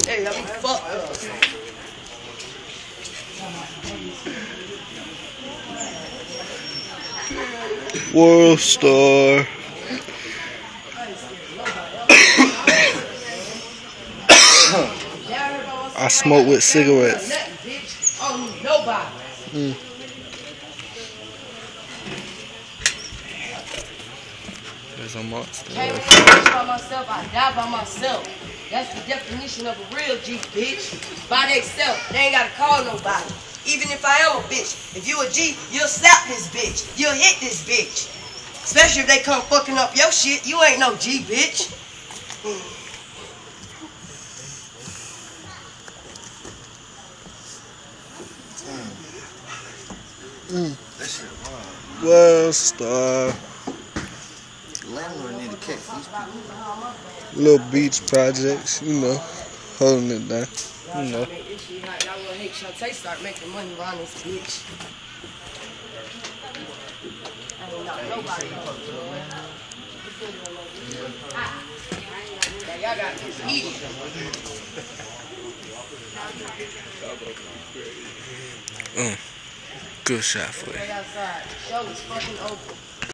Hey, I be fucked up. World Star. I smoke with cigarettes. There's a monster. Can't live by myself, I die by myself. That's the definition of a real G, bitch. By theyself. They ain't gotta call nobody. Even if I am a bitch. If you a G, you'll slap this bitch. You'll hit this bitch. Especially if they come fucking up your shit. You ain't no G, bitch. That shit wild. World Star. Landlord need to kick these people. Little beach projects, you know, holding it down. You know. Y'all gonna hate Shantae start making money around this bitch. I ain't not nobody. Y'all got this eating. Good shot for you. Right outside. Show is fucking over.